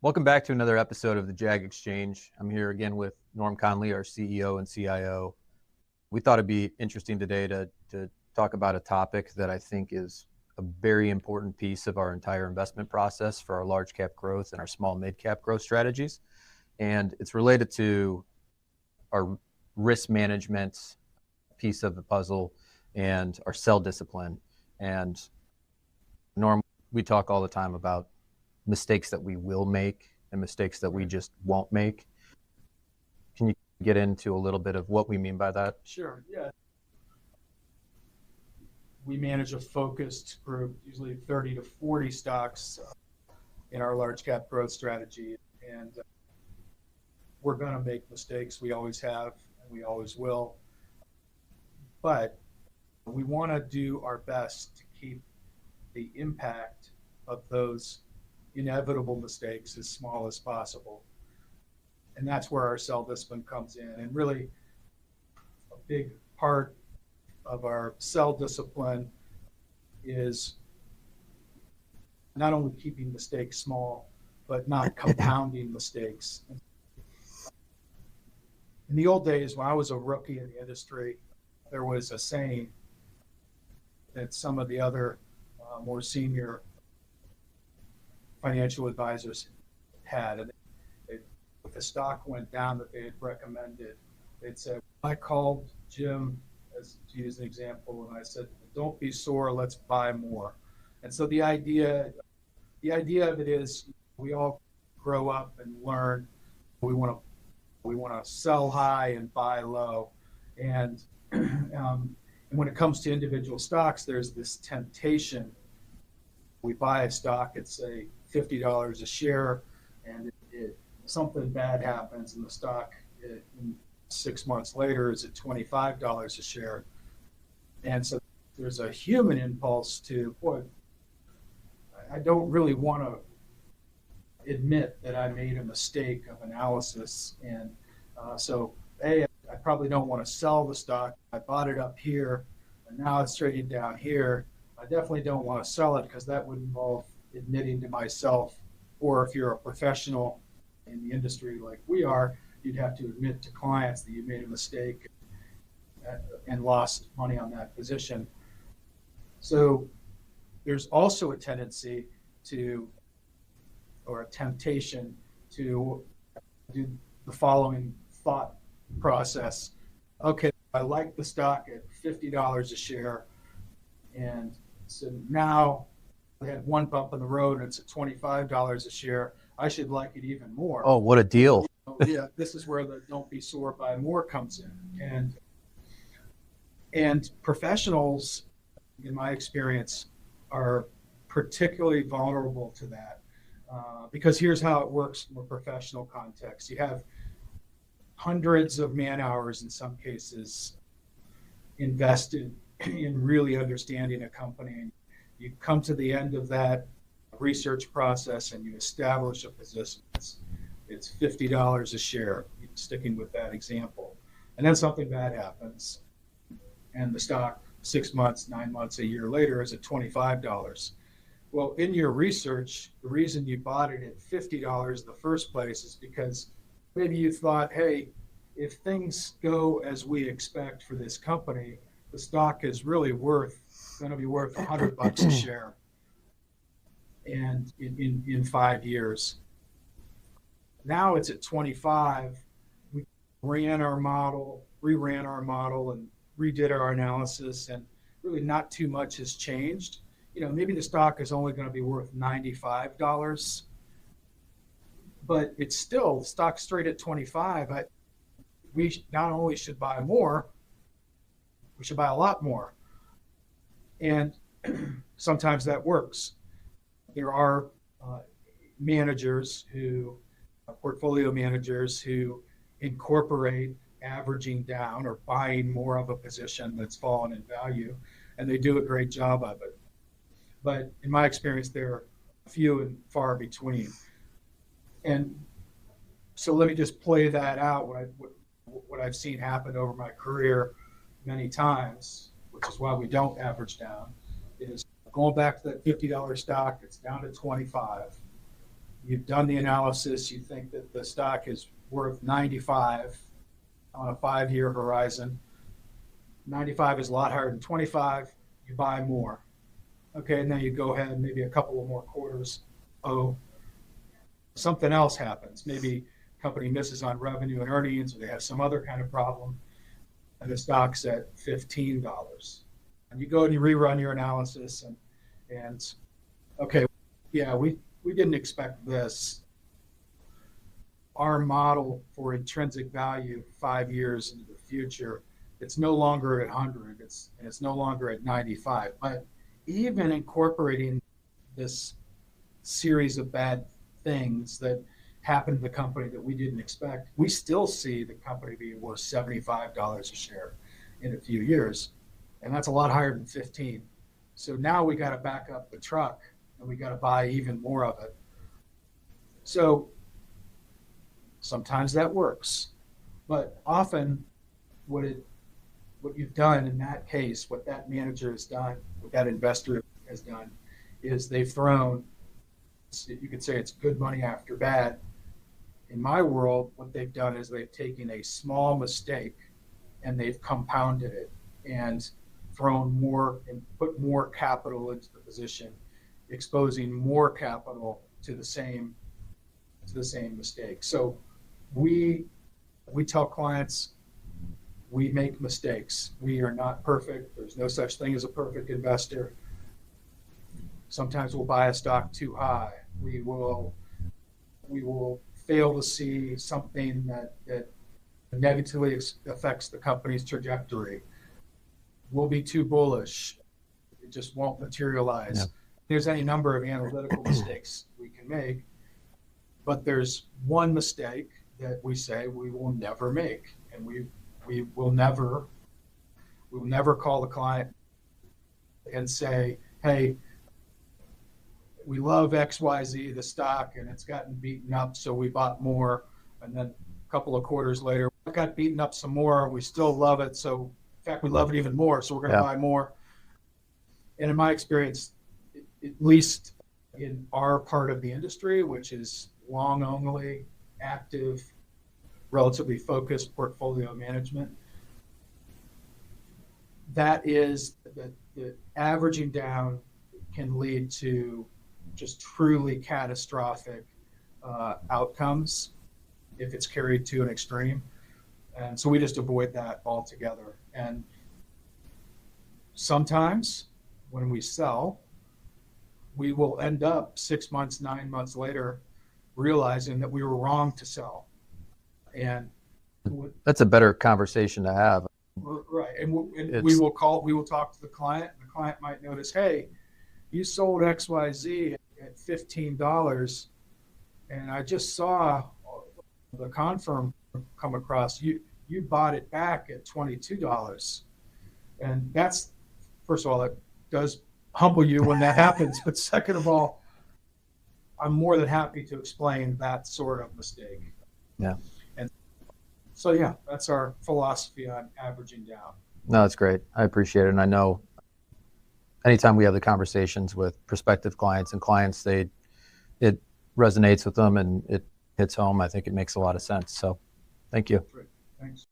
Welcome back to another episode of the JAG Exchange. I'm here again with Norm Conley, our CEO and CIO. We thought it'd be interesting today to talk about a topic that I think is a very important piece of our entire investment process for our large cap growth and our small mid cap growth strategies. And it's related to our risk management piece of the puzzle and our sell discipline. And Norm, we talk all the time about mistakes that we will make and mistakes that we just won't make. Can you get into a little bit of what we mean by that? Sure, yeah. We manage a focused group, usually 30 to 40 stocks in our large cap growth strategy. And we're going to make mistakes. We always have, and we always will. But we want to do our best to keep the impact of those inevitable mistakes as small as possible. And that's where our sell discipline comes in. And really, a big part of our sell discipline is not only keeping mistakes small, but not compounding mistakes. In the old days, when I was a rookie in the industry, there was a saying that some of the other more senior financial advisors had. And if the stock went down that they had recommended, they'd say, I called Jim, as to use an example, and I said, don't be sore, let's buy more. And so the idea of it is we all grow up and learn. We want to sell high and buy low. And when it comes to individual stocks, there's this temptation. We buy a stock at, say, $50 a share, and something bad happens, and the stock 6 months later is at $25 a share. And so there's a human impulse to, boy, I don't really want to admit that I made a mistake of analysis. And so I probably don't want to sell the stock. I bought it up here, and now it's trading down here. I definitely don't want to sell it because that would involve admitting to myself, or if you're a professional in the industry like we are, you'd have to admit to clients that you made a mistake and lost money on that position. So there's also a tendency or a temptation to do the following thought process. Okay, I like the stock at $50 a share, and so now I had one bump in the road and it's at $25 a share. I should like it even more. Oh, what a deal. Yeah, this is where the don't be sore, buy more comes in. And professionals, in my experience, are particularly vulnerable to that because here's how it works from a professional context. You have hundreds of man hours in some cases invested in really understanding a company. You come to the end of that research process and you establish a position. It's $50 a share, sticking with that example. And then something bad happens, and the stock 6 months, 9 months, a year later is at $25. Well, in your research, the reason you bought it at $50 in the first place is because maybe you thought, hey, if things go as we expect for this company, the stock is really going to be worth $100 a share, and in 5 years. Now it's at 25. We rerun our model, and redid our analysis, and really not too much has changed. Maybe the stock is only going to be worth $95, but it's still, the stock's straight at 25. We not only should buy more, we should buy a lot more. And sometimes that works. There are portfolio managers who incorporate averaging down or buying more of a position that's fallen in value, and they do a great job of it. But in my experience, they're few and far between. And so let me just play that out, what I've seen happen over my career many times, which is why we don't average down, is going back to that $50 stock, it's down to 25. You've done the analysis. You think that the stock is worth 95 on a 5-year horizon. 95 is a lot higher than 25. You buy more. Okay, and then you go ahead, maybe a couple of more quarters. Oh, something else happens. Maybe company misses on revenue and earnings, or they have some other kind of problem, and the stock's at $15. And you go and you rerun your analysis, and okay, yeah, we didn't expect this. Our model for intrinsic value 5 years into the future, it's no longer at 100, it's no longer at 95. But even incorporating this series of bad things that happened to the company that we didn't expect, we still see the company being worth $75 a share in a few years. And that's a lot higher than 15. So now we got to back up the truck and we got to buy even more of it. So sometimes that works, but often what you've done in that case, what that manager has done, what that investor has done, is they've thrown, you could say it's good money after bad. In my world, what they've done is they've taken a small mistake and they've compounded it and thrown more and put more capital into the position, exposing more capital to the same mistake. So we tell clients, we make mistakes. We are not perfect. There's no such thing as a perfect investor. Sometimes we'll buy a stock too high. We will fail to see something that negatively affects the company's trajectory. We'll be too bullish. It just won't materialize. Yeah. There's any number of analytical mistakes we can make, but there's one mistake that we say we will never make, and we will never call the client and say, hey, we love XYZ, the stock, and it's gotten beaten up, so we bought more. And then a couple of quarters later, it got beaten up some more. We still love it. So, in fact, we love it even more. So we're going to buy more. And in my experience, at least in our part of the industry, which is long only, active, relatively focused portfolio management, that is the averaging down can lead to just truly catastrophic outcomes if it's carried to an extreme. And so we just avoid that altogether. And sometimes when we sell, we will end up 6 months, 9 months later, realizing that we were wrong to sell. And that's a better conversation to have. Right. And we will talk to the client, and the client might notice, hey, you sold XYZ at $15, and I just saw the confirm come across. You bought it back at $22. And that's, first of all, it does humble you when that happens. But second of all, I'm more than happy to explain that sort of mistake. Yeah. And so, yeah, that's our philosophy on averaging down. No, that's great. I appreciate it. And I know anytime we have the conversations with prospective clients and clients, it resonates with them and it hits home. I think it makes a lot of sense. So thank you. Great. Thanks.